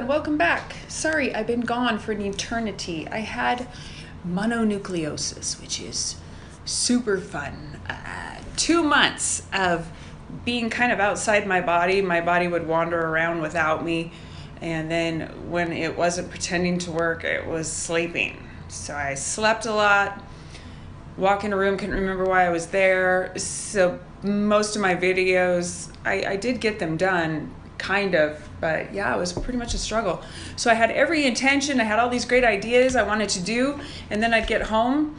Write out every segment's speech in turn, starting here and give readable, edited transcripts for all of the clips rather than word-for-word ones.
welcome back. Sorry, I've been gone for an eternity. I had mononucleosis, which is super fun. 2 months of being kind of outside my body. My body would wander around without me. And then when it wasn't pretending to work, it was sleeping. So I slept a lot, walk in a room, couldn't remember why I was there. So most of my videos, I did get them done, kind of, but yeah, it was pretty much a struggle. So I had every intention, I had all these great ideas I wanted to do, and then I'd get home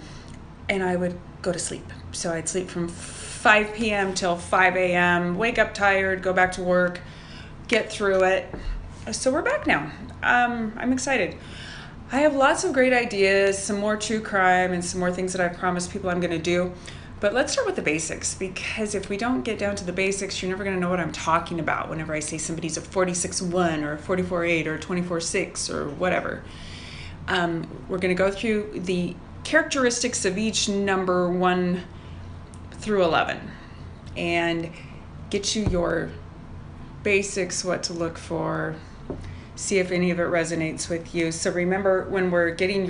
and I would go to sleep. So I'd sleep from 5 p.m. till 5 a.m., wake up tired, go back to work, get through it. So we're back now. I'm excited. I have lots of great ideas, some more true crime and some more things that I promised people I'm going to do. But let's start with the basics, because if we don't get down to the basics, you're never going to know what I'm talking about whenever I say somebody's a 46-1 or 44-8 or 24-6 or whatever. We're going to go through the characteristics of each number 1 through 11 and get you your basics, what to look for, see if any of it resonates with you. So remember, when we're getting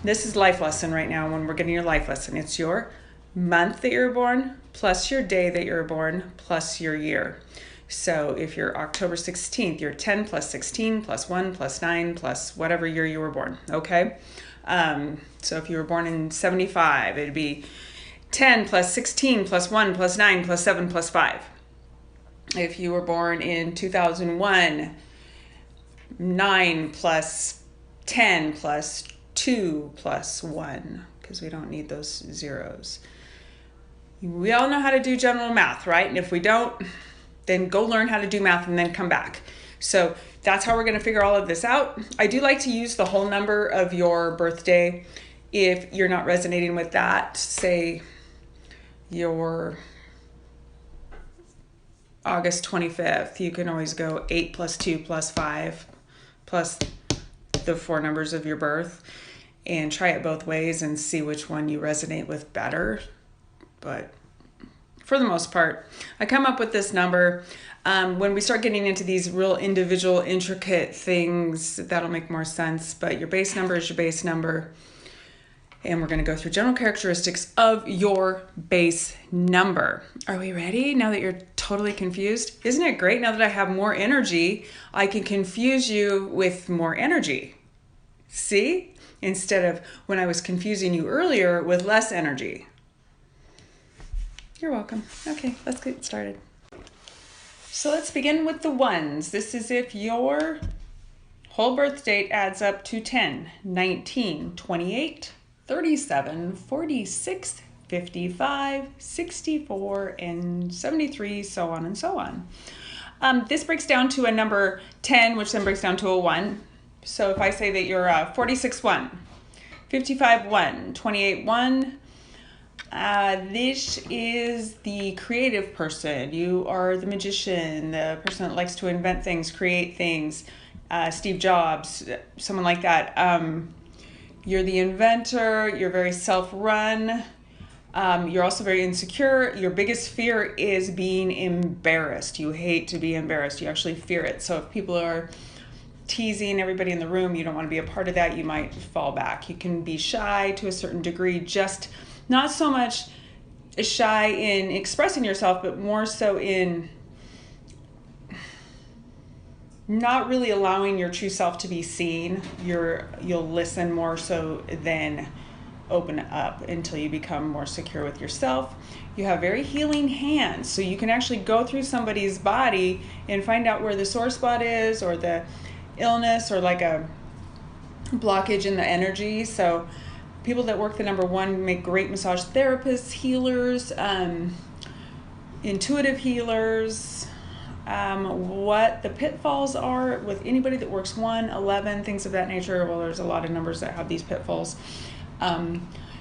this is life lesson right now, when we're getting your life lesson, it's your month that you're born, plus your day that you're born, plus your year. So if you're October 16th, you're 10 plus 16 plus 1 plus 9 plus whatever year you were born, okay? So if you were born in 75, it'd be 10 plus 16 plus 1 plus 9 plus 7 plus 5. If you were born in 2001, 9 plus 10 plus 2 plus 1, because we don't need those zeros. We all know how to do general math, right? And if we don't, then go learn how to do math and then come back. So that's how we're going to figure all of this out. I do like to use the whole number of your birthday. If you're not resonating with that, say your August 25th, you can always go 8 plus 2 plus 5 plus the 4 numbers of your birth and try it both ways and see which one you resonate with better. But for the most part, I come up with this number. When we start getting into these real individual, intricate things, that'll make more sense. But your base number is your base number. And we're going to go through general characteristics of your base number. Are we ready now that you're totally confused? Isn't it great now that I have more energy, I can confuse you with more energy? See? Instead of when I was confusing you earlier with less energy. You're welcome. Okay, let's get started. So let's begin with the ones. This is if your whole birth date adds up to 10, 19, 28, 37, 46, 55, 64, and 73, so on and so on. This breaks down to a number 10, which then breaks down to a 1. So if I say that you're 46-1, 55-1, 28-1, this is the creative person. You are the magician, the person that likes to invent things, create things. Steve Jobs, someone like that. You're the inventor. You're very self-run. You're also very insecure. Your biggest fear is being embarrassed. You hate to be embarrassed. You actually fear it. So if people are teasing everybody in the room, you don't want to be a part of that. You might fall back. You can be shy to a certain degree, just not so much shy in expressing yourself, but more so in not really allowing your true self to be seen. You'll listen more so than open up until you become more secure with yourself. You have very healing hands, so you can actually go through somebody's body and find out where the sore spot is or the illness or like a blockage in the energy. So people that work the number 1 make great massage therapists, healers, intuitive healers. What the pitfalls are with anybody that works 1, 11, things of that nature. Well, there's a lot of numbers that have these pitfalls.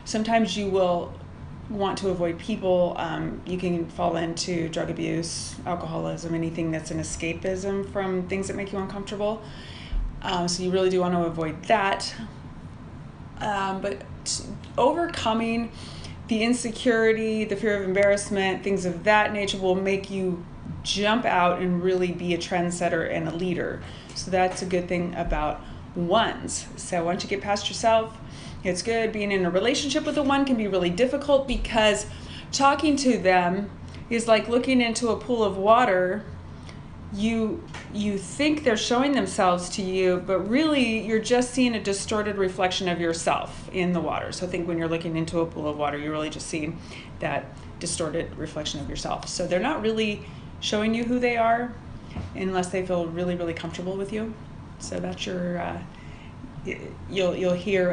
Sometimes you will want to avoid people. You can fall into drug abuse, alcoholism, anything that's an escapism from things that make you uncomfortable. So you really do want to avoid that. But overcoming the insecurity, the fear of embarrassment, things of that nature will make you jump out and really be a trendsetter and a leader. So that's a good thing about ones. So once you get past yourself, it's good. Being in a relationship with a one can be really difficult because talking to them is like looking into a pool of water. You think they're showing themselves to you, but really you're just seeing a distorted reflection of yourself in the water. So I think when you're looking into a pool of water, you're really just seeing that distorted reflection of yourself. So they're not really showing you who they are unless they feel really, really comfortable with you. So that's your, you'll hear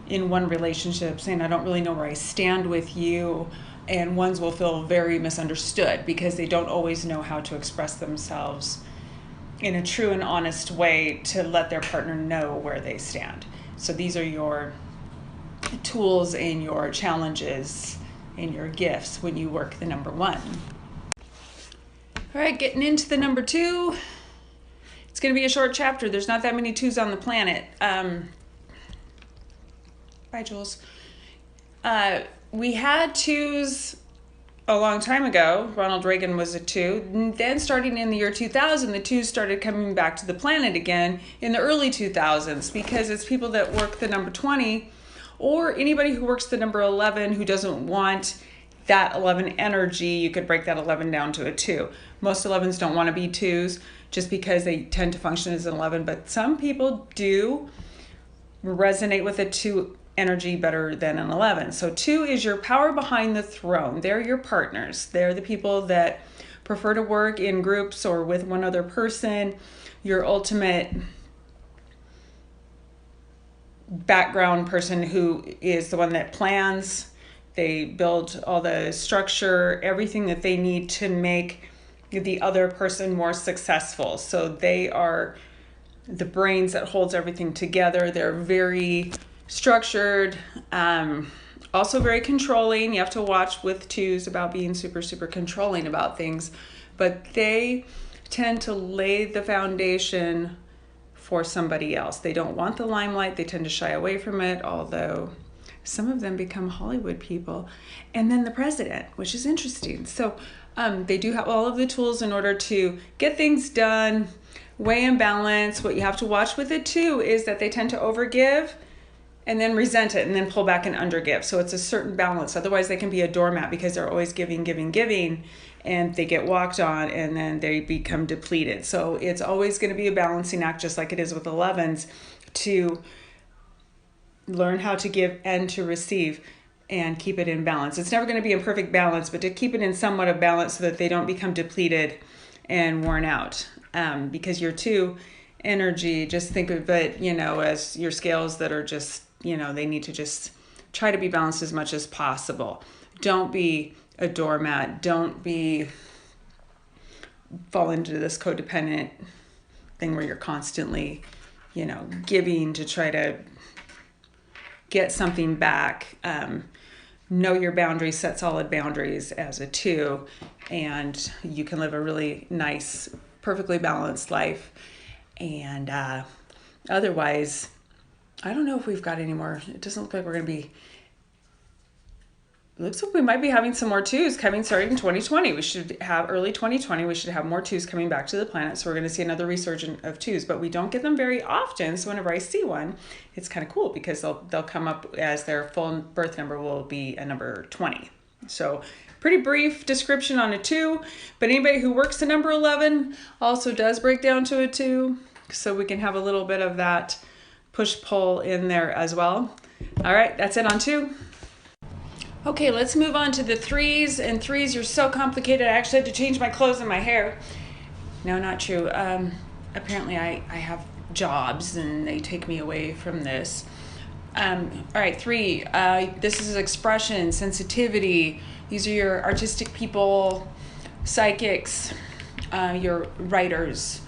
in one relationship saying, I don't really know where I stand with you. And ones will feel very misunderstood because they don't always know how to express themselves in a true and honest way to let their partner know where they stand. So these are your tools and your challenges and your gifts when you work the number one. All right, getting into the number two. It's going to be a short chapter. There's not that many twos on the planet. Bye, Jules. We had twos a long time ago. Ronald Reagan was a two. And then starting in the year 2000, the twos started coming back to the planet again in the early 2000s because it's people that work the number 20 or anybody who works the number 11 who doesn't want that 11 energy. You could break that 11 down to a two. Most 11s don't want to be twos just because they tend to function as an 11, but some people do resonate with a two energy better than an 11. So two is your power behind the throne. They're your partners. They're the people that prefer to work in groups or with one other person. Your ultimate background person who is the one that plans. They build all the structure, everything that they need to make the other person more successful. So they are the brains that holds everything together. They're very structured, also very controlling. You have to watch with twos about being super, super controlling about things, but they tend to lay the foundation for somebody else. They don't want the limelight. They tend to shy away from it, although some of them become Hollywood people and then the president, which is interesting. So they do have all of the tools in order to get things done, weigh and balance. What you have to watch with it too is that they tend to overgive and then resent it and then pull back and undergive. So it's a certain balance. Otherwise they can be a doormat because they're always giving, and they get walked on and then they become depleted. So it's always going to be a balancing act, just like it is with 11s, to learn how to give and to receive and keep it in balance. It's never going to be in perfect balance, but to keep it in somewhat of balance so that they don't become depleted and worn out. Because your two energy, just think of it, as your scales that are just, they need to just try to be balanced as much as possible. Don't be a doormat. Don't fall into this codependent thing where you're constantly, giving to try to get something back. Know your boundaries, set solid boundaries as a two, and you can live a really nice, perfectly balanced life. And otherwise, I don't know if we've got any more. It doesn't look like we're going to be. It looks like we might be having some more twos starting in 2020. We should have early 2020. We should have more twos coming back to the planet. So we're going to see another resurgence of twos, but we don't get them very often. So whenever I see one, it's kind of cool because they'll come up as their full birth number will be a number 20. So pretty brief description on a two, but anybody who works the number 11 also does break down to a two. So we can have a little bit of that push-pull in there as well. All right, that's it on two. Okay, let's move on to the threes. And threes, you're so complicated. I actually had to change my clothes and my hair. No, not true. Apparently I have jobs and they take me away from this. All right, three. This is expression, sensitivity. These are your artistic people, psychics, your writers,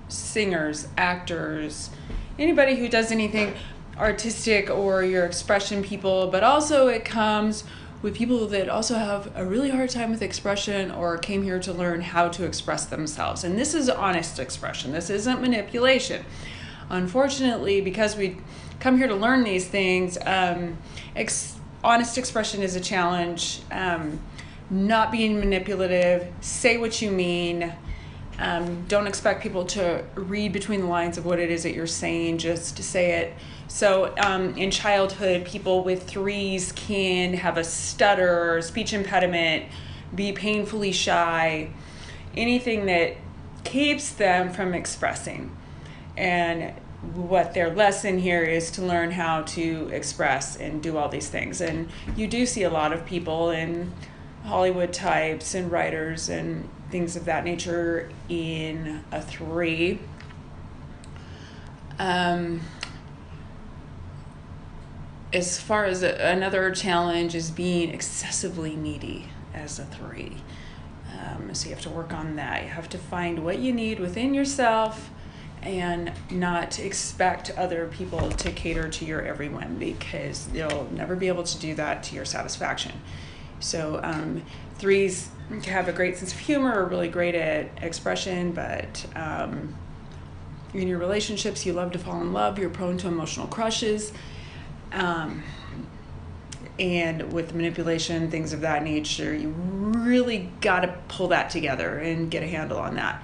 singers, actors, anybody who does anything artistic, or your expression people. But also it comes with people that also have a really hard time with expression or came here to learn how to express themselves. And this is honest expression. This isn't manipulation. Unfortunately, because we come here to learn these things, honest expression is a challenge. not being manipulative, say what you mean. Don't expect people to read between the lines of what it is that you're saying, just to say it. So in childhood, people with threes can have a stutter or speech impediment, be painfully shy, anything that keeps them from expressing. And what their lesson here is to learn how to express and do all these things. And you do see a lot of people in Hollywood types and writers and things of that nature in a 3. As far as another challenge is being excessively needy as a 3. So you have to work on that. You have to find what you need within yourself and not expect other people to cater to your every whim, because you'll never be able to do that to your satisfaction. So 3s have a great sense of humor, are really great at expression, but in your relationships, you love to fall in love, you're prone to emotional crushes, and with manipulation, things of that nature, you really got to pull that together and get a handle on that.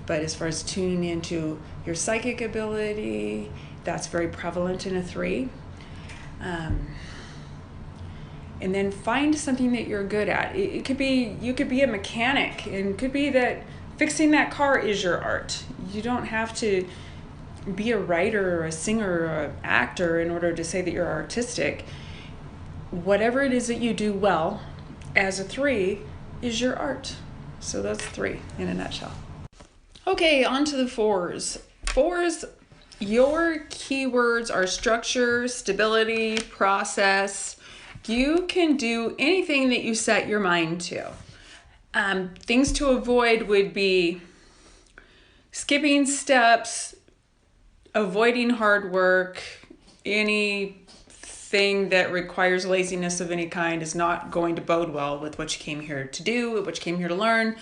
But as far as tuning into your psychic ability, that's very prevalent in a 3. And then find something that you're good at. It could be, you could be a mechanic, and it could be that fixing that car is your art. You don't have to be a writer or a singer or an actor in order to say that you're artistic. Whatever it is that you do well as a 3 is your art. So that's 3 in a nutshell. Okay, on to the 4s. 4s, your keywords are structure, stability, process. You can do anything that you set your mind to. Things to avoid would be skipping steps, avoiding hard work. Anything that requires laziness of any kind is not going to bode well with what you came here to do, what you came here to learn.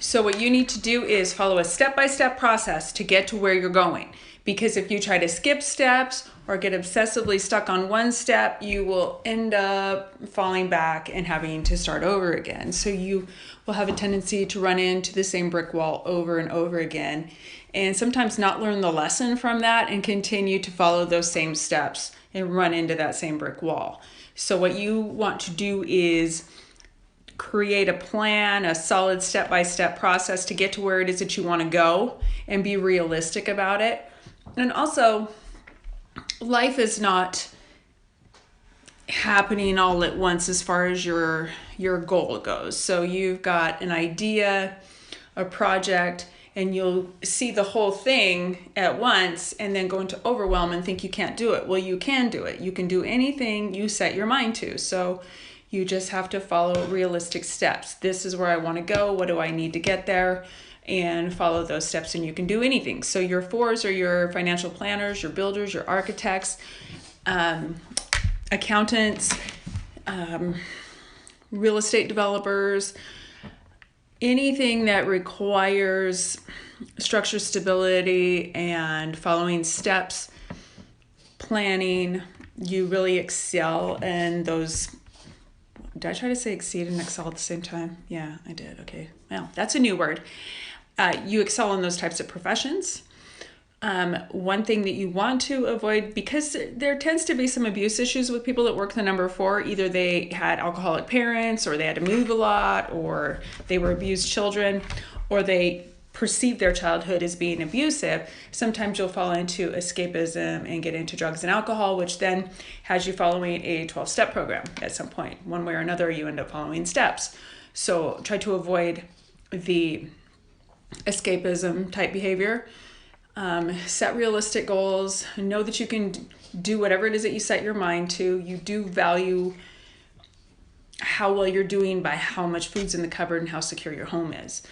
So what you need to do is follow a step-by-step process to get to where you're going. Because if you try to skip steps or get obsessively stuck on one step, you will end up falling back and having to start over again. So you will have a tendency to run into the same brick wall over and over again, and sometimes not learn the lesson from that and continue to follow those same steps and run into that same brick wall. So what you want to do is create a plan, a solid step-by-step process to get to where it is that you want to go, and be realistic about it. And also, life is not happening all at once as far as your goal goes. So you've got an idea, a project, and you'll see the whole thing at once and then go into overwhelm and think you can't do it. Well, you can do it. You can do anything you set your mind to. So you just have to follow realistic steps. This is where I want to go. What do I need to get there? And follow those steps, and you can do anything. So your 4s are your financial planners, your builders, your architects, accountants, real estate developers, anything that requires structure, stability, and following steps, planning. You really excel in those. Did I try to say exceed and excel at the same time? Yeah, I did. Okay. Well, that's a new word. You excel in those types of professions. One thing that you want to avoid, because there tends to be some abuse issues with people that work the number 4, either they had alcoholic parents, or they had to move a lot, or they were abused children, or they perceive their childhood as being abusive. Sometimes you'll fall into escapism and get into drugs and alcohol, which then has you following a 12-step program at some point. One way or another, you end up following steps. So try to avoid the escapism type behavior. Set realistic goals. Know that you can do whatever it is that you set your mind to. You do value how well you're doing by how much food's in the cupboard and how secure your home is.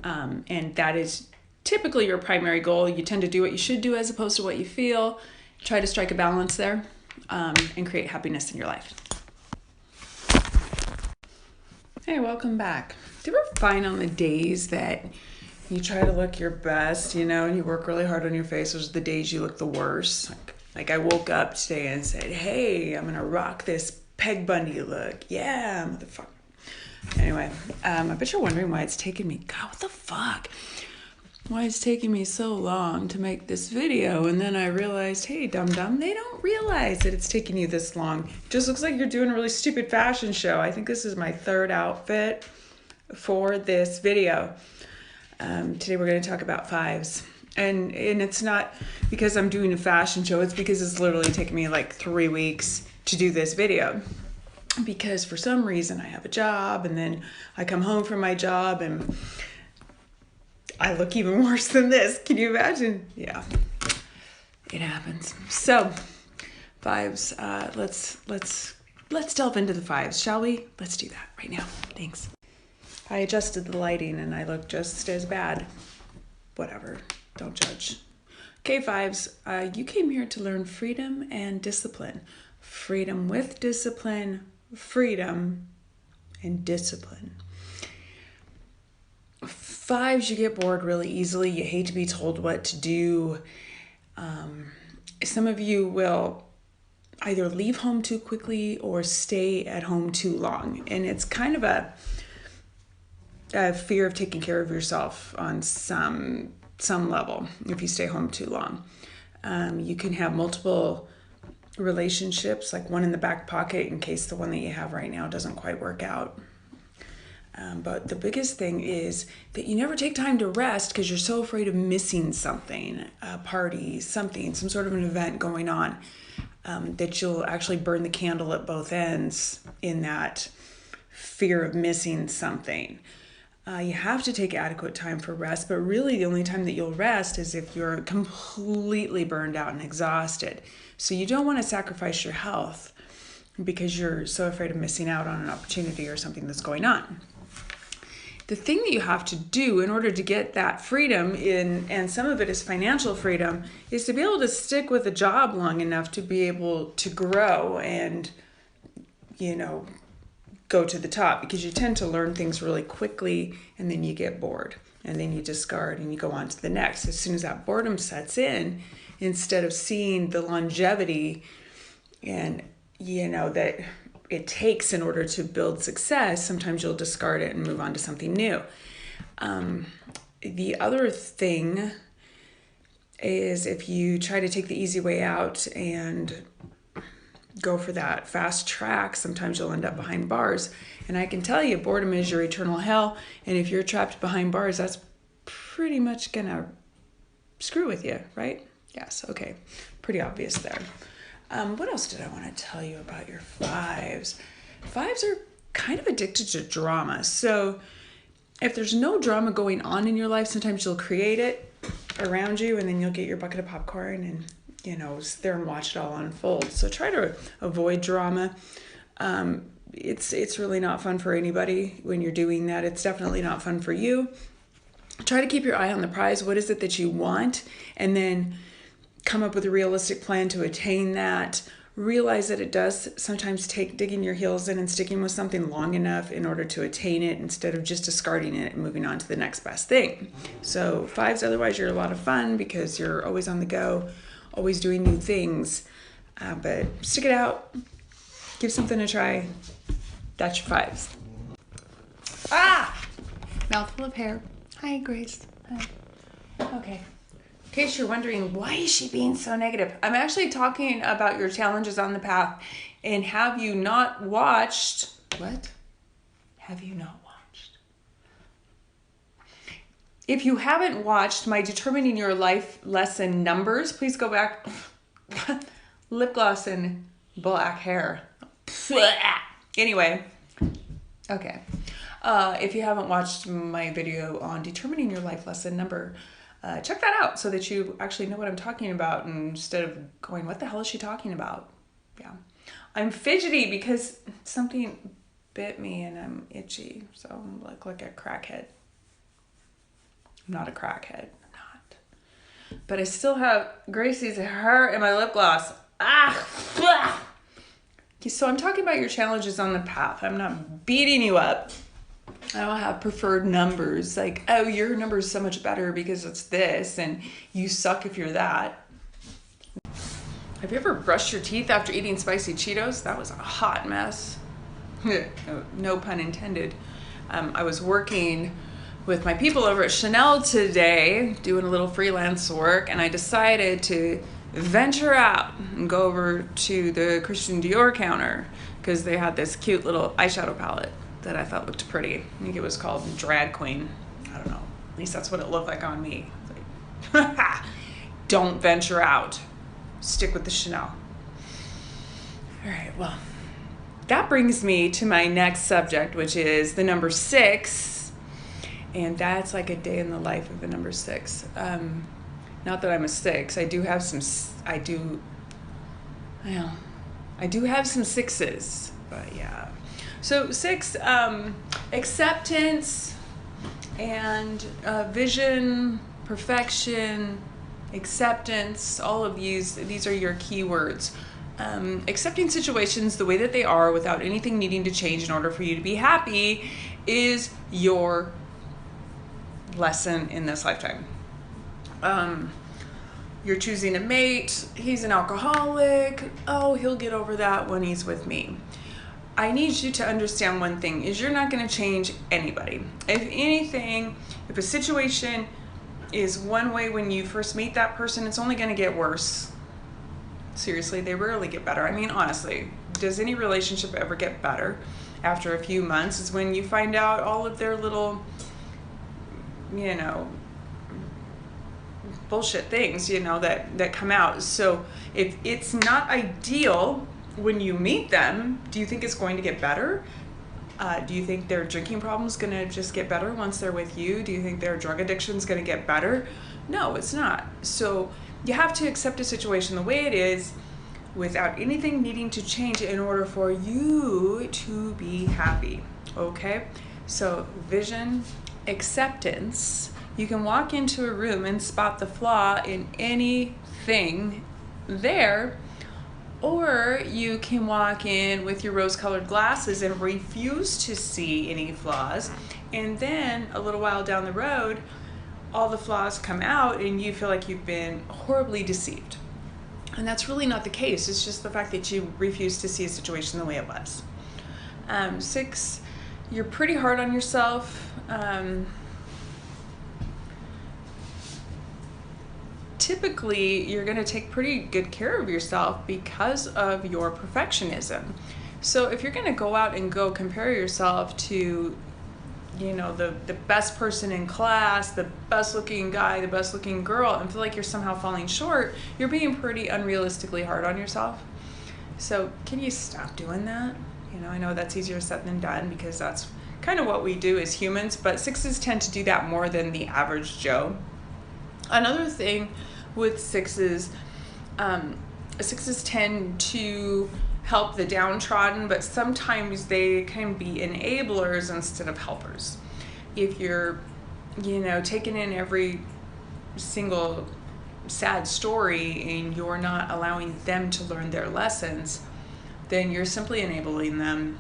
And that is typically your primary goal. You tend to do what you should do as opposed to what you feel. Try to strike a balance there, and create happiness in your life. Hey, welcome back. Do you ever find on the days that you try to look your best, and you work really hard on your face, those are the days you look the worst? Like I woke up today and said, hey, I'm going to rock this Peg Bundy look. Yeah, motherfucker. Anyway, I bet you're wondering why it's taken me, God, what the fuck? Why it's taking me so long to make this video. And then I realized, hey, dum-dum, they don't realize that it's taking you this long. It just looks like you're doing a really stupid fashion show. I think this is my third outfit for this video. Today we're going to talk about fives. And it's not because I'm doing a fashion show. It's because it's literally taken me like 3 weeks to do this video. Because for some reason I have a job and then I come home from my job and I look even worse than this. Can you imagine? Yeah, it happens. So fives, let's delve into the fives, shall we? Let's do that right now. Thanks. I adjusted the lighting and I look just as bad. Whatever, don't judge. Okay, fives, you came here to learn freedom and discipline. Freedom with discipline, freedom and discipline. Fives, you get bored really easily. You hate to be told what to do. Some of you will either leave home too quickly or stay at home too long. And it's kind of a fear of taking care of yourself on some level if you stay home too long. You can have multiple relationships, like one in the back pocket in case the one that you have right now doesn't quite work out. But the biggest thing is that you never take time to rest because you're so afraid of missing something, a party, something, some sort of an event going on, that you'll actually burn the candle at both ends in that fear of missing something. You have to take adequate time for rest, but really the only time that you'll rest is if you're completely burned out and exhausted. So you don't want to sacrifice your health because you're so afraid of missing out on an opportunity or something that's going on. The thing that you have to do in order to get that freedom and some of it is financial freedom, is to be able to stick with a job long enough to be able to grow and, go to the top, because you tend to learn things really quickly and then you get bored and then you discard and you go on to the next. As soon as that boredom sets in, instead of seeing the longevity and, that it takes in order to build success, sometimes you'll discard it and move on to something new. The other thing is if you try to take the easy way out and go for that fast track, sometimes you'll end up behind bars. And I can tell you, boredom is your eternal hell. And if you're trapped behind bars, that's pretty much gonna screw with you, right? Yes, okay, pretty obvious there. What else did I want to tell you about your fives? Fives are kind of addicted to drama. So if there's no drama going on in your life, sometimes you'll create it around you and then you'll get your bucket of popcorn and, sit there and watch it all unfold. So try to avoid drama. It's really not fun for anybody when you're doing that. It's definitely not fun for you. Try to keep your eye on the prize. What is it that you want? And then come up with a realistic plan to attain that. Realize that it does sometimes take digging your heels in and sticking with something long enough in order to attain it instead of just discarding it and moving on to the next best thing. So fives, otherwise you're a lot of fun because you're always on the go, always doing new things. But stick it out, give something a try. That's your fives. Mouthful of hair. Hi, Grace. Hi. Okay. In case you're wondering, why is she being so negative? I'm actually talking about your challenges on the path. And have you not watched? What? Have you not watched? If you haven't watched my Determining Your Life lesson numbers, please go back. Lip gloss and black hair. Anyway, okay. If you haven't watched my video on Determining Your Life lesson number, check that out so that you actually know what I'm talking about instead of going, what the hell is she talking about? Yeah. I'm fidgety because something bit me and I'm itchy. So I'm like a crackhead. I'm not a crackhead. I'm not. But I still have Gracie's hair in my lip gloss. So I'm talking about your challenges on the path. I'm not beating you up. I don't have preferred numbers like, oh, your number is so much better because it's this and you suck if you're that. Have you ever brushed your teeth after eating spicy Cheetos? That was a hot mess. No pun intended. I was working with my people over at Chanel today, doing a little freelance work, and I decided to venture out and go over to the Christian Dior counter because they had this cute little eyeshadow palette that I thought looked pretty. I think it was called Drag Queen. I don't know. At least that's what it looked like on me. Like, don't venture out. Stick with the Chanel. All right, well, that brings me to my next subject, which is the number 6. And that's like a day in the life of a number 6. Not that I'm a 6. I do have some 6s, but yeah. So 6, acceptance and vision, perfection, acceptance, all of these are your key words. Accepting situations the way that they are without anything needing to change in order for you to be happy is your lesson in this lifetime. You're choosing a mate, he's an alcoholic, oh, he'll get over that when he's with me. I need you to understand one thing, is you're not going to change anybody. If anything, if a situation is one way when you first meet that person, it's only going to get worse. Seriously, they rarely get better. I mean, honestly, does any relationship ever get better after a few months? Is when you find out all of their little, bullshit things, that come out. So if it's not ideal when you meet them, do you think it's going to get better? Do you think their drinking problem is going to just get better once they're with you? Do you think their drug addiction is going to get better? No, it's not. So you have to accept a situation the way it is without anything needing to change in order for you to be happy. Okay? So vision, acceptance. You can walk into a room and spot the flaw in anything there, or you can walk in with your rose-colored glasses and refuse to see any flaws, and then a little while down the road, all the flaws come out and you feel like you've been horribly deceived. And that's really not the case. It's just the fact that you refuse to see a situation the way it was. 6, you're pretty hard on yourself. Typically, you're going to take pretty good care of yourself because of your perfectionism. So if you're going to go out and go compare yourself to, the best person in class, the best looking guy, the best looking girl, and feel like you're somehow falling short, you're being pretty unrealistically hard on yourself. So can you stop doing that? I know that's easier said than done because that's kind of what we do as humans, but 6s tend to do that more than the average Joe. Another thing with 6s, 6s tend to help the downtrodden, but sometimes they can be enablers instead of helpers. If you're, taking in every single sad story and you're not allowing them to learn their lessons, then you're simply enabling them,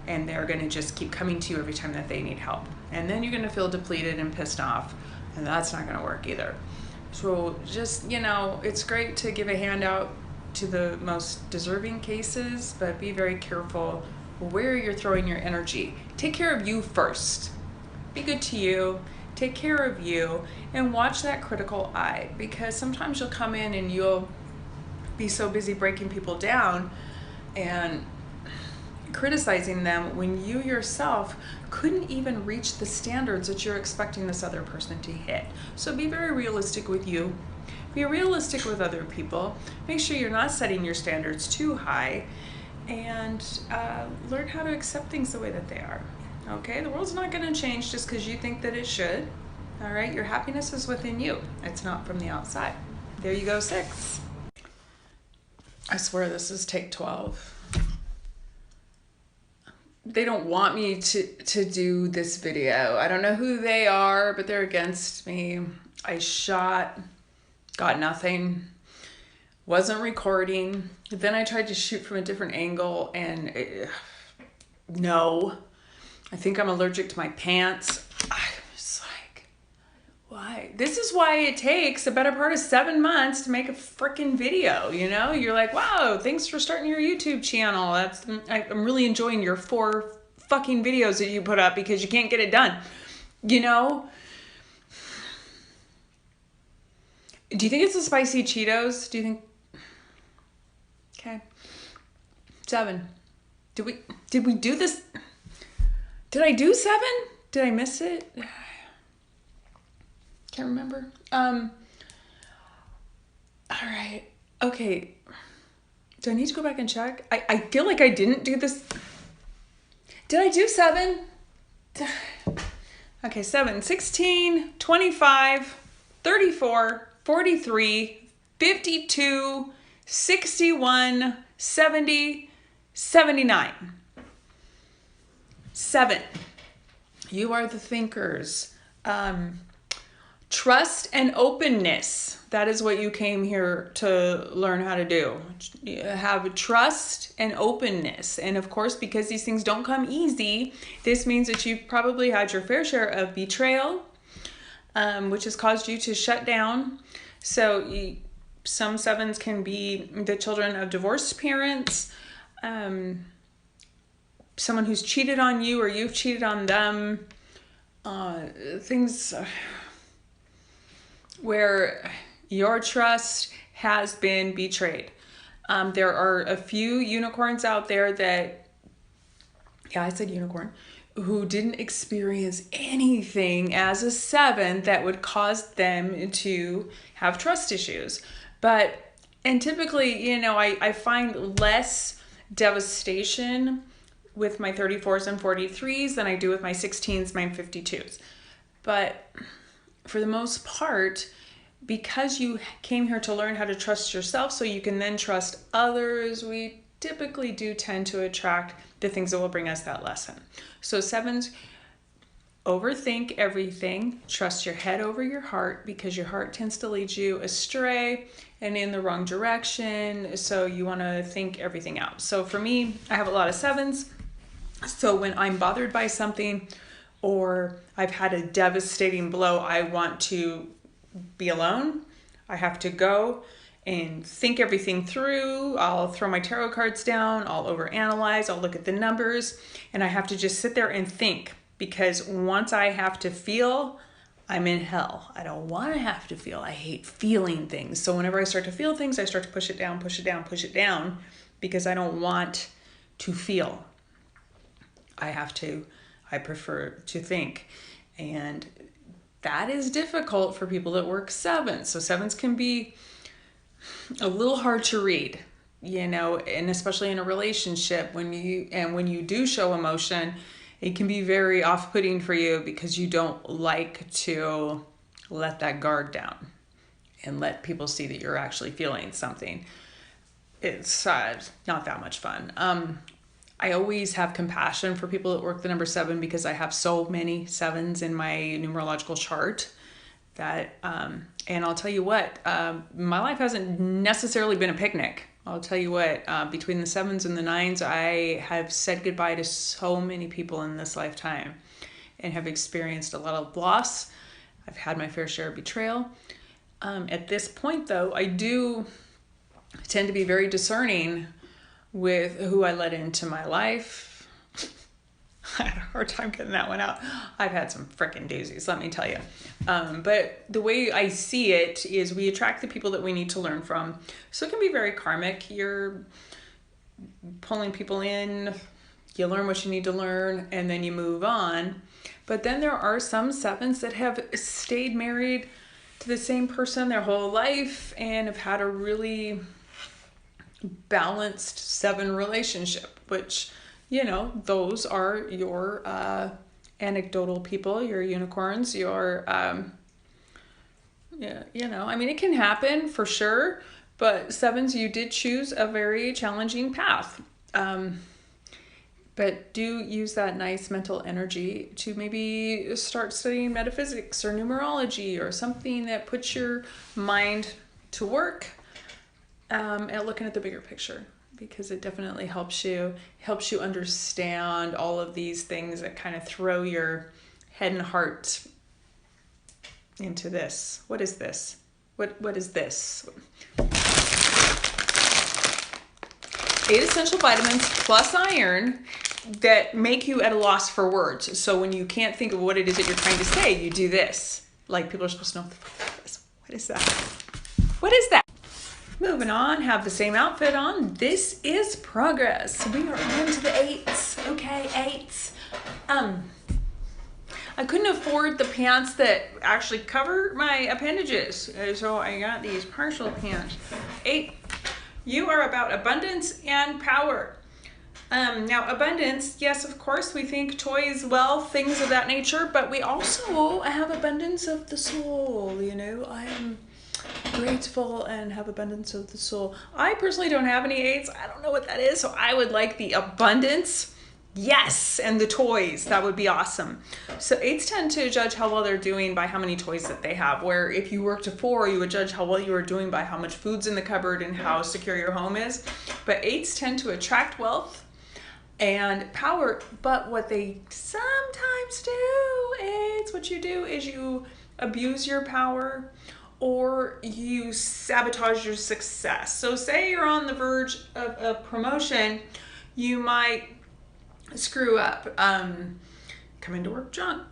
and they're going to just keep coming to you every time that they need help. And then you're going to feel depleted and pissed off, and that's not going to work either. So just, it's great to give a handout to the most deserving cases, but be very careful where you're throwing your energy. Take care of you first. Be good to you. Take care of you and watch that critical eye, because sometimes you'll come in and you'll be so busy breaking people down and criticizing them when you yourself couldn't even reach the standards that you're expecting this other person to hit. So be very realistic with you. Be realistic with other people. Make sure you're not setting your standards too high, and learn how to accept things the way that they are. Okay? The world's not going to change just because you think that it should. All right? Your happiness is within you. It's not from the outside. There you go, 6. I swear this is take 12. They don't want me to do this video. I don't know who they are, but they're against me. I shot, got nothing, wasn't recording. Then I tried to shoot from a different angle, and no. I think I'm allergic to my pants. I was like, why? this is why it takes a better part of 7 months to make a freaking video, you know? You're like, wow, thanks for starting your YouTube channel. I'm really enjoying your 4 fucking videos that you put up because you can't get it done, you know? Do you think it's the spicy Cheetos? Do you think? Okay. 7. Did we do this? Did I do 7? Did I miss it? Can't remember. All right. Okay. Do I need to go back and check? I feel like I didn't do this. Did I do 7? Okay, 7, 16, 25, 34, 43, 52, 61, 70, 79. 7. You are the thinkers. Trust and openness. That is what you came here to learn how to do. Have trust and openness. And of course, because these things don't come easy, this means that you've probably had your fair share of betrayal, which has caused you to shut down. So some 7s can be the children of divorced parents, someone who's cheated on you or you've cheated on them, things where your trust has been betrayed. There are a few unicorns out there that, yeah, I said unicorn, who didn't experience anything as a 7 that would cause them to have trust issues. And typically, you know, I find less devastation with my 34s and 43s than I do with my 16s, my 52s. But for the most part, because you came here to learn how to trust yourself so you can then trust others, we typically do tend to attract the things that will bring us that lesson. So 7s, overthink everything, trust your head over your heart, because your heart tends to lead you astray and in the wrong direction. So you want to think everything out. So for me, I have a lot of 7s. So when I'm bothered by something or I've had a devastating blow, I want to be alone. I have to go and think everything through. I'll throw my tarot cards down. I'll overanalyze. I'll look at the numbers. And I have to just sit there and think, because once I have to feel, I'm in hell. I don't want to have to feel. I hate feeling things. So whenever I start to feel things, I start to push it down, push it down, push it down, because I don't want to feel. I prefer to think. And that is difficult for people that work 7s. So 7s can be a little hard to read, you know, and especially in a relationship when you do show emotion, it can be very off-putting for you because you don't like to let that guard down and let people see that you're actually feeling something. It's not that much fun. I always have compassion for people that work the number 7 because I have so many 7s in my numerological chart that, and I'll tell you what, my life hasn't necessarily been a picnic. I'll tell you what, between the 7s and the 9s, I have said goodbye to so many people in this lifetime and have experienced a lot of loss. I've had my fair share of betrayal. At this point, though, I do tend to be very discerning with who I let into my life. I had a hard time getting that one out. I've had some freaking doozies, let me tell you. But the way I see it is we attract the people that we need to learn from. So it can be very karmic. You're pulling people in, you learn what you need to learn, and then you move on. But then there are some 7s that have stayed married to the same person their whole life and have had a really balanced 7 relationship, which, you know, those are your anecdotal people, your unicorns, your yeah, you know, I mean, it can happen for sure, but 7s, you did choose a very challenging path. But do use that nice mental energy to maybe start studying metaphysics or numerology or something that puts your mind to work. And looking at the bigger picture, because it definitely helps you understand all of these things that kind of throw your head and heart into this. What is this? What is this? 8 essential vitamins plus iron that make you at a loss for words. So when you can't think of what it is that you're trying to say, you do this. Like, people are supposed to know, what is that? What is that? Moving on, have the same outfit on. This is progress. We are on to the 8s. Okay, 8s. I couldn't afford the pants that actually cover my appendages, so I got these partial pants. 8, you are about abundance and power. Now, abundance, yes, of course, we think toys, wealth, things of that nature, but we also have abundance of the soul, you know. I am grateful and have abundance of the soul. I personally don't have any 8s. I don't know what that is, so I would like the abundance. Yes, and the toys, that would be awesome. So 8s tend to judge how well they're doing by how many toys that they have, where if you worked a 4, you would judge how well you were doing by how much food's in the cupboard and how secure your home is. But 8s tend to attract wealth and power, but what they sometimes do is, what you do is you abuse your power or you sabotage your success. So say you're on the verge of a promotion, you might screw up, come into work drunk,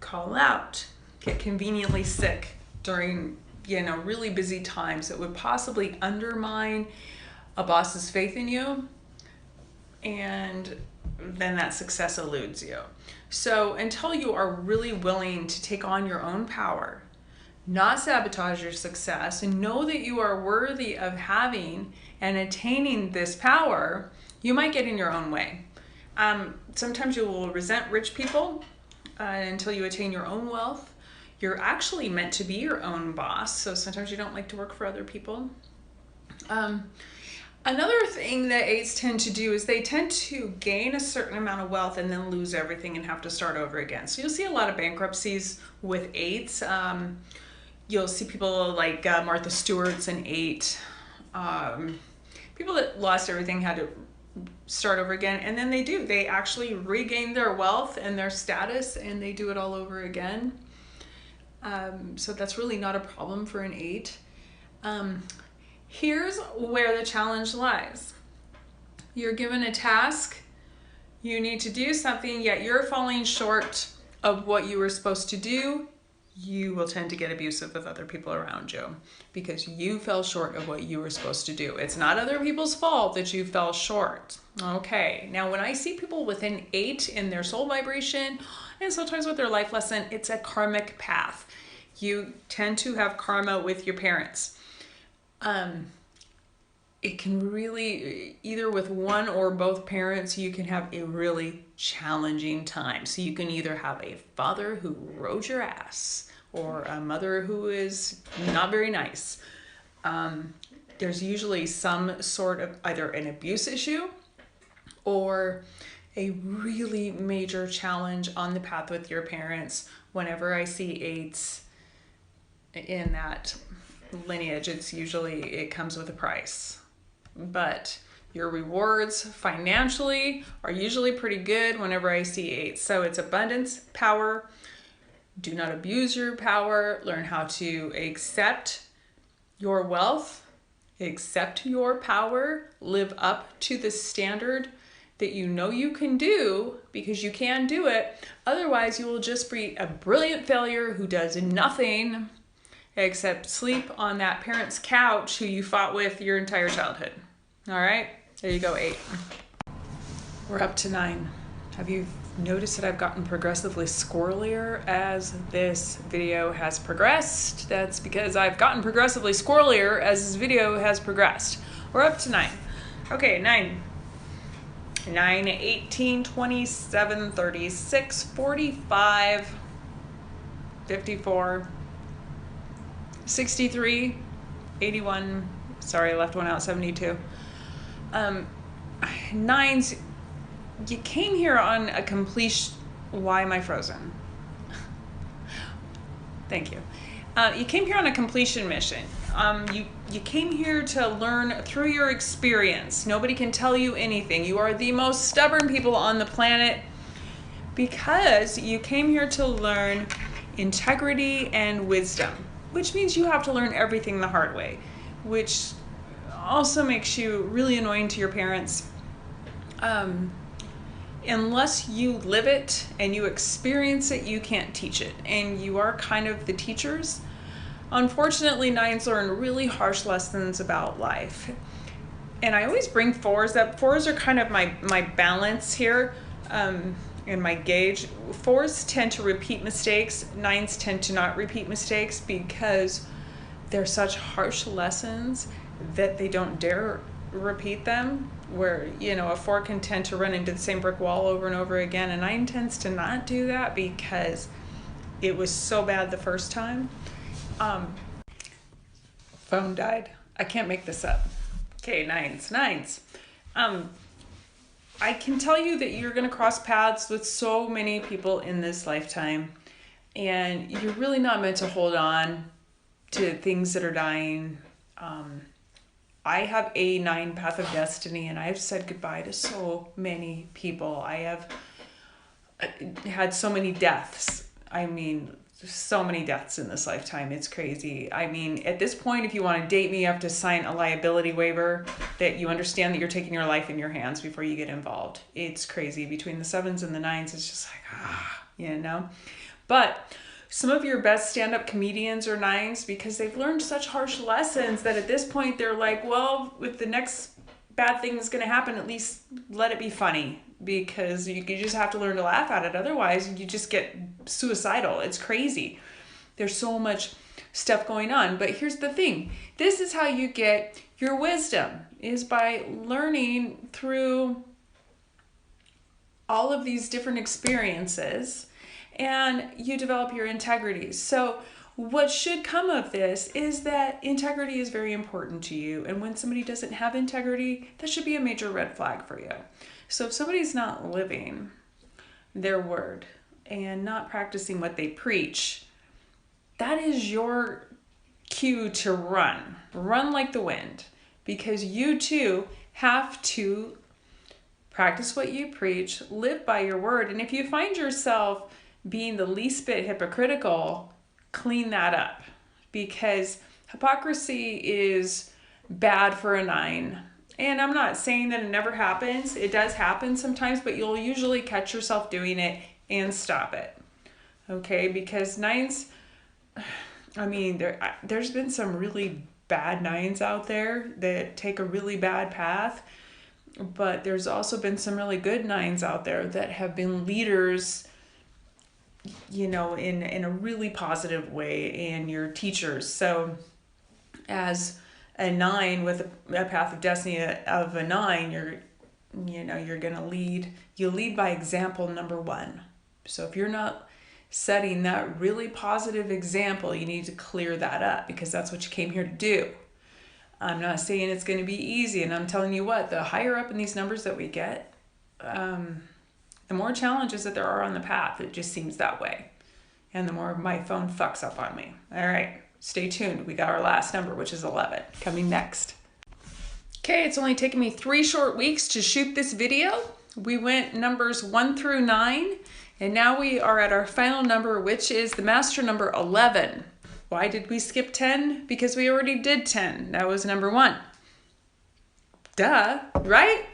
call out, get conveniently sick during, you know, really busy times that would possibly undermine a boss's faith in you, and then that success eludes you. So until you are really willing to take on your own power, not sabotage your success, and know that you are worthy of having and attaining this power, you might get in your own way. Sometimes you will resent rich people until you attain your own wealth. You're actually meant to be your own boss, so sometimes you don't like to work for other people. Another thing that 8s tend to do is they tend to gain a certain amount of wealth and then lose everything and have to start over again. So you'll see a lot of bankruptcies with 8s. You'll see people like Martha Stewart's an 8. People that lost everything had to start over again, and then they actually regain their wealth and their status, and they do it all over again. So that's really not a problem for an 8. Here's where the challenge lies. You're given a task, you need to do something, yet you're falling short of what you were supposed to do. You will tend to get abusive with other people around you because you fell short of what you were supposed to do. It's not other people's fault that you fell short. Okay, now when I see people with an 8 in their soul vibration and sometimes with their life lesson, it's a karmic path. You tend to have karma with your parents. It can really, either with one or both parents, you can have a really challenging time. So you can either have a father who rode your ass or a mother who is not very nice. There's usually some sort of either an abuse issue or a really major challenge on the path with your parents. Whenever I see 8s in that lineage, it comes with a price. But your rewards financially are usually pretty good whenever I see 8s. So it's abundance, power. Do not abuse your power. Learn how to accept your wealth, accept your power, live up to the standard that you know you can do, because you can do it. Otherwise, you will just be a brilliant failure who does nothing except sleep on that parent's couch who you fought with your entire childhood. All right, there you go, 8. We're up to 9. Have you noticed that I've gotten progressively squirrelier as this video has progressed? That's because I've gotten progressively squirrelier as this video has progressed. We're up to 9. Okay, 9. 9, 18, 27, 36, 45, 54, 63, 81, sorry, I left one out, 72. 9s, you came here on a completion. Why am I frozen? Thank you. You came here on a completion mission. You came here to learn through your experience. Nobody can tell you anything. You are the most stubborn people on the planet because you came here to learn integrity and wisdom, which means you have to learn everything the hard way, which also makes you really annoying to your parents. Unless you live it and you experience it, you can't teach it. And you are kind of the teachers. Unfortunately, 9s learn really harsh lessons about life. And I always bring 4s up. 4s are kind of my balance here, and my gauge. 4s tend to repeat mistakes. 9s tend to not repeat mistakes because they're such harsh lessons that they don't dare repeat them, where a 4 can tend to run into the same brick wall over and over again. A 9 tends to not do that because it was so bad the first time. Phone died. I can't make this up. Okay, 9s. I can tell you that you're going to cross paths with so many people in this lifetime, and you're really not meant to hold on to things that are dying. I have a 9 path of destiny, and I've said goodbye to so many people. I have had so many deaths. I mean, so many deaths in this lifetime. It's crazy. I mean, at this point, if you want to date me, you have to sign a liability waiver that you understand that you're taking your life in your hands before you get involved. It's crazy. Between the 7s and the 9s, it's just like, But some of your best stand-up comedians are 9s because they've learned such harsh lessons that at this point they're like, well, if the next bad thing is going to happen, at least let it be funny, because you just have to learn to laugh at it. Otherwise, you just get suicidal. It's crazy. There's so much stuff going on. But here's the thing. This is how you get your wisdom, is by learning through all of these different experiences, and you develop your integrity. So what should come of this is that integrity is very important to you. And when somebody doesn't have integrity, that should be a major red flag for you. So if somebody's not living their word and not practicing what they preach, that is your cue to run. Run like the wind, because you too have to practice what you preach, live by your word. And if you find yourself being the least bit hypocritical, clean that up, because hypocrisy is bad for a 9. And I'm not saying that it never happens. It does happen sometimes, but you'll usually catch yourself doing it and stop it. Okay? Because 9s, I mean, there's been some really bad 9s out there that take a really bad path, but there's also been some really good 9s out there that have been leaders, in a really positive way, and your teachers. So as a 9 with a path of destiny of a 9, you're going to lead. You lead by example, number 1. So if you're not setting that really positive example, you need to clear that up, because that's what you came here to do. I'm not saying it's going to be easy, and I'm telling you what, the higher up in these numbers that we get, the more challenges that there are on the path. It just seems that way. And the more my phone fucks up on me. All right, stay tuned. We got our last number, which is 11, coming next. Okay, it's only taken me 3 short weeks to shoot this video. We went numbers 1 through 9, and now we are at our final number, which is the master number 11. Why did we skip 10? Because we already did 10. That was number 1. Duh, right?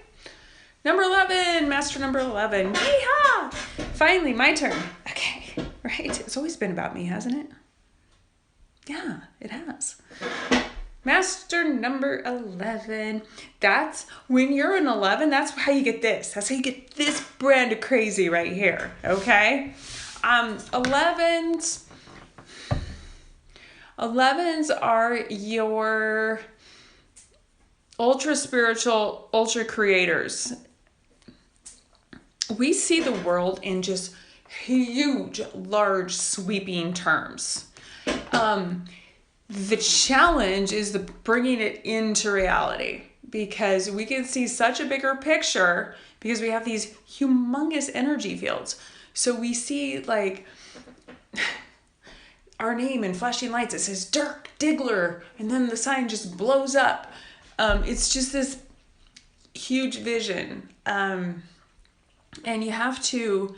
Number 11, master number 11. Yeehaw! Finally, my turn. Okay, right? It's always been about me, hasn't it? Yeah, it has. Master number 11. That's when you're an 11, that's how you get this. That's how you get this brand of crazy right here, okay? 11s are your ultra spiritual, ultra creators. We see the world in just huge, large, sweeping terms. The challenge is bringing it into reality, because we can see such a bigger picture because we have these humongous energy fields. So we see like our name in flashing lights. It says Dirk Diggler, and then the sign just blows up. It's just this huge vision. And you have to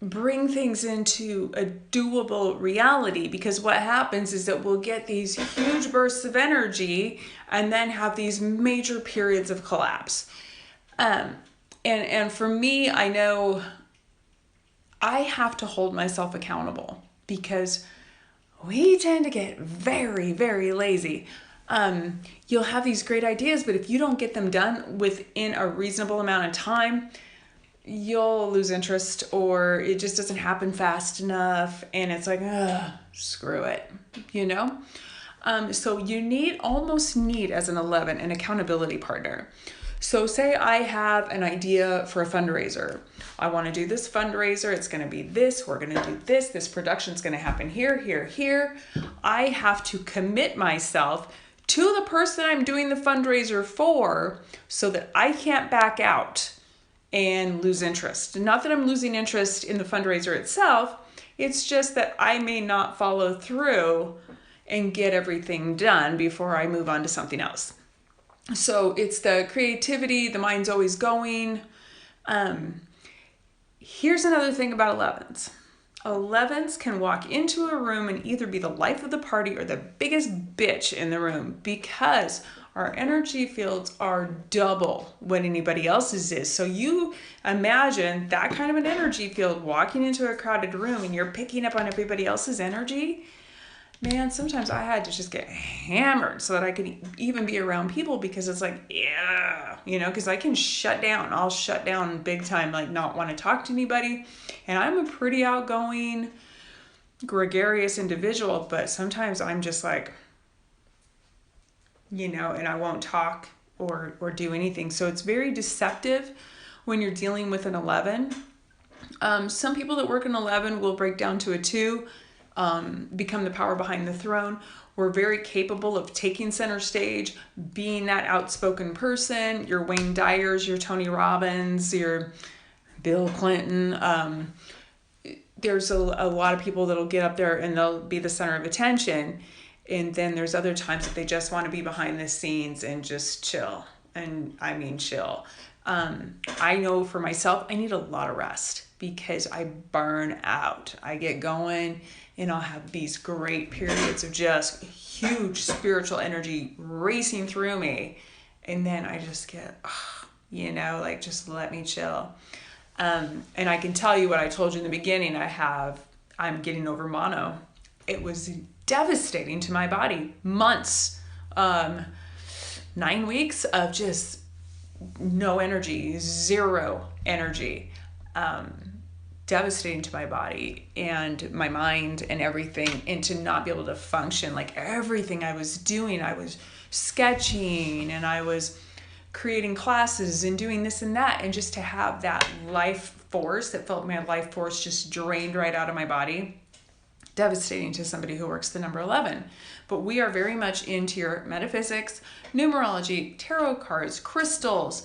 bring things into a doable reality, because what happens is that we'll get these huge bursts of energy and then have these major periods of collapse. And for me, I know I have to hold myself accountable because we tend to get very, very lazy. You'll have these great ideas, but if you don't get them done within a reasonable amount of time, you'll lose interest, or it just doesn't happen fast enough, and it's like, screw it, you know? So you almost need as an 11 an accountability partner. So say I have an idea for a fundraiser. I want to do this fundraiser. It's going to be this. We're going to do this. This production's going to happen here, here, here. I have to commit myself to the person I'm doing the fundraiser for so that I can't back out and lose interest. Not that I'm losing interest in the fundraiser itself. It's just that I may not follow through and get everything done before I move on to something else. So it's the creativity, the mind's always going. Here's another thing about 11s. 11s can walk into a room and either be the life of the party or the biggest bitch in the room, because our energy fields are double what anybody else's is. So you imagine that kind of an energy field walking into a crowded room and you're picking up on everybody else's energy. Man, sometimes I had to just get hammered so that I could even be around people, because it's like, yeah, because I can shut down. I'll shut down big time, like not want to talk to anybody. And I'm a pretty outgoing, gregarious individual, but sometimes I'm just like, and I won't talk or do anything. So it's very deceptive when you're dealing with an 11. Some people that work an 11 will break down to a 2. Become the power behind the throne. We're very capable of taking center stage, being that outspoken person, your Wayne Dyers, your Tony Robbins, your Bill Clinton. There's a lot of people that'll get up there and they'll be the center of attention. And then there's other times that they just want to be behind the scenes and just chill. And I mean chill. I know for myself, I need a lot of rest because I burn out. I get going and I'll have these great periods of just huge spiritual energy racing through me. And then I just get, like just let me chill. And I can tell you what I told you in the beginning, I'm getting over mono. It was devastating to my body. Months, 9 weeks of just no energy, zero energy. Devastating to my body and my mind and everything, and to not be able to function. Like everything I was doing, I was sketching and I was creating classes and doing this and that, and just to have that life force, that felt my life force just drained right out of my body. Devastating to somebody who works the number 11. But we are very much into your metaphysics, numerology, tarot cards, crystals,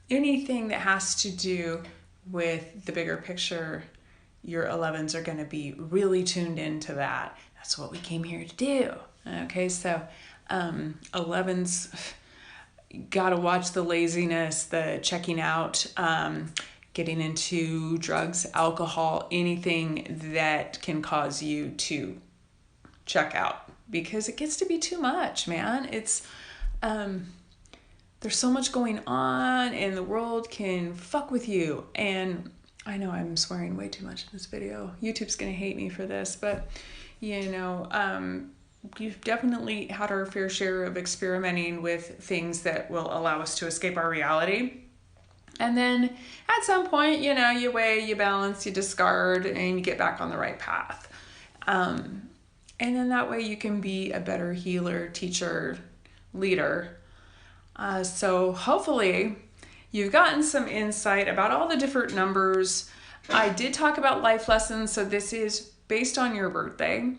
anything that has to do with the bigger picture. Your 11s are going to be really tuned into that. That's what we came here to do. Okay, so 11s got to watch the laziness, the checking out, getting into drugs, alcohol, anything that can cause you to check out, because it gets to be too much, man. It's there's so much going on and the world can fuck with you. And I know I'm swearing way too much in this video. YouTube's gonna hate me for this, but we've definitely had our fair share of experimenting with things that will allow us to escape our reality. And then at some point, you weigh, you balance, you discard, and you get back on the right path. And then that way you can be a better healer, teacher, leader. So hopefully you've gotten some insight about all the different numbers. I did talk about life lessons, so this is based on your birthday.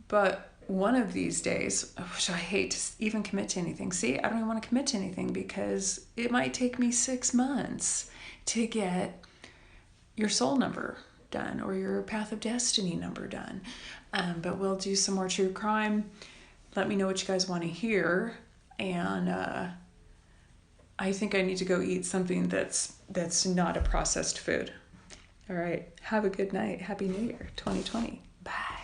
But one of these days, which I hate to even commit to anything. See, I don't even want to commit to anything because it might take me 6 months to get your soul number done or your path of destiny number done. But we'll do some more true crime. Let me know what you guys want to hear. And I think I need to go eat something that's not a processed food. All right. Have a good night. Happy New Year 2020. Bye.